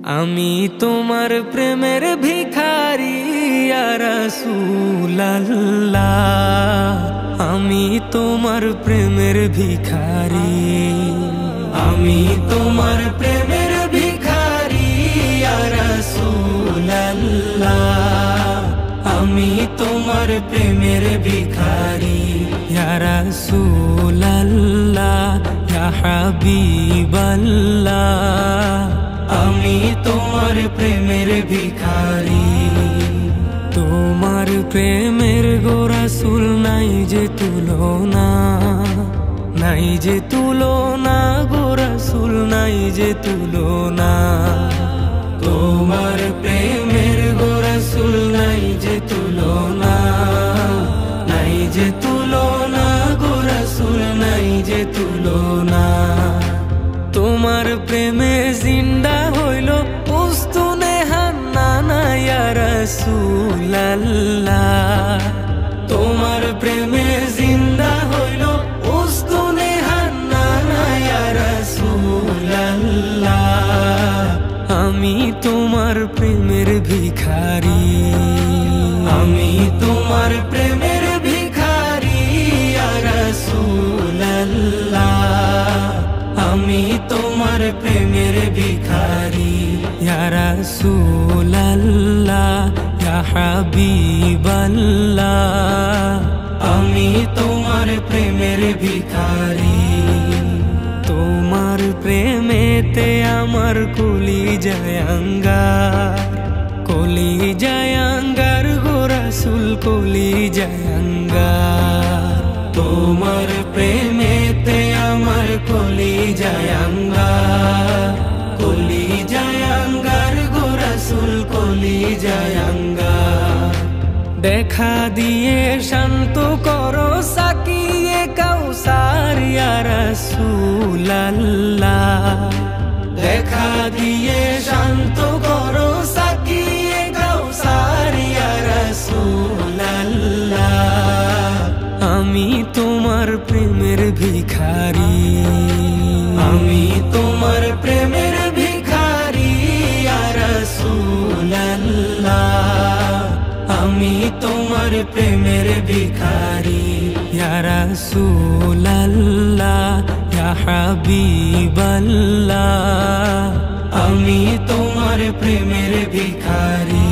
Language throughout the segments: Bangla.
আমি তোমার প্রেমের ভিখারি ইয়া রাসূলুল্লাহ, আমি তোমার প্রেমের ভিখারি, আমি তোমার প্রেমের ভিখারি ইয়া রাসূলুল্লাহ, আমি তোমার প্রেমের ভিখারি ইয়া রাসূলুল্লাহ, ইয়া হাবিবাল্লাহ, আমি তোমার প্রেমের ভিখারি। তোমার প্রেমের গো রাসূল নাই যে তুলনা, নাই যে তুলনা গো রাসূল, নাই যে তুলনা। তোমার প্রেমের গো রাসূল নাই যে তুলনা, নাই যে তুলনা গো রাসূল, নাই যে তুলনা। তোমার প্রেমে জিন্দা হইল উস্তুনে হান্নানা ইয়া রাসূলুল্লাহ, তোমার প্রেমে জিন্দা হইল উস্তুনে হান্নানা ইয়া রাসূলুল্লাহ, আমি তোমার প্রেমের ভিখারি, আমি তোমার প্রেমের ভিখারি ইয়া রাসূলুল্লাহ, আমি তোমার প্রেমের ভিখারি ইয়া রাসূলুল্লাহ, ইয়া হাবিবাল্লাহ, আমি তোমার প্রেমের ভিখারি। তোমার প্রেমেতে আমার কলিজায় আঙ্গার, কলিজায় আঙ্গার গো রাসূল, কলিজায় আঙ্গার। তোমার প্রেমেতে আমার কলিজায় আঙ্গার, কলিজায় আঙ্গার গো রাসূল, কলিজায় আঙ্গার। দেখা দিয়ে শান্ত করো সাকিয়ে কাউসার ইয়া রাসূলুল্লাহ, দেখা দিয়ে শান্ত করো সাকিয়ে কাউসার ইয়া রাসূলুল্লাহ, আমি তোমার প্রেমের ভিখারি, আমি তোমার প্রেমের ভিখারি ইয়া রাসূলুল্লাহ, আমি তোমার প্রেমের ভিখারি ইয়া রাসূলুল্লাহ, ইয়া হাবিবাল্লাহ, আমি তোমার প্রেমের ভিখারি।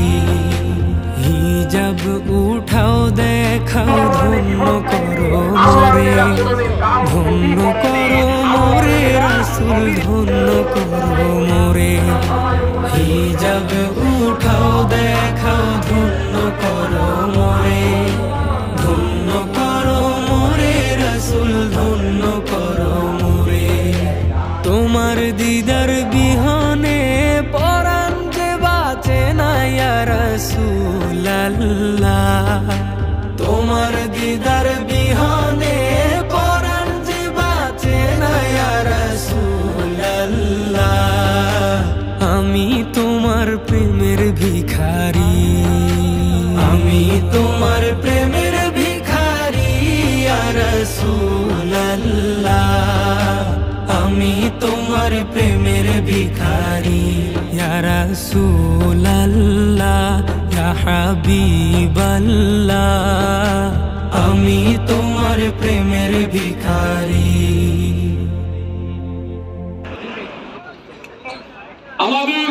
হিজাব উঠাও দেখাও ধন্য করো মোরে, ধন্য করো মোরে রাসূল, ধন্য করো মোরে। হিজাব উঠাও দেখাও ধন্য করো মোরে, ধন্য করো মোরে রাসূল, ধন্য করো মোরে। তোমার দিদার বিহনে পরাণ যে বাঁচে না ইয়া রাসূলুল্লাহ, তোমার দিদার বিহনে পরাণ যে বাঁচে না ইয়া রাসূলুল্লাহ, আমি তোমার প্রেমের ভিখারি, আমি তোমার প্রেমের ভিখারি ইয়া রাসূলুল্লাহ, আমি তোমার প্রেমের ভিখারি ইয়া রাসূলুল্লাহ, ইয়া হাবিবাল্লাহ, আমি তোমার প্রেমের ভিখারি। আমাদের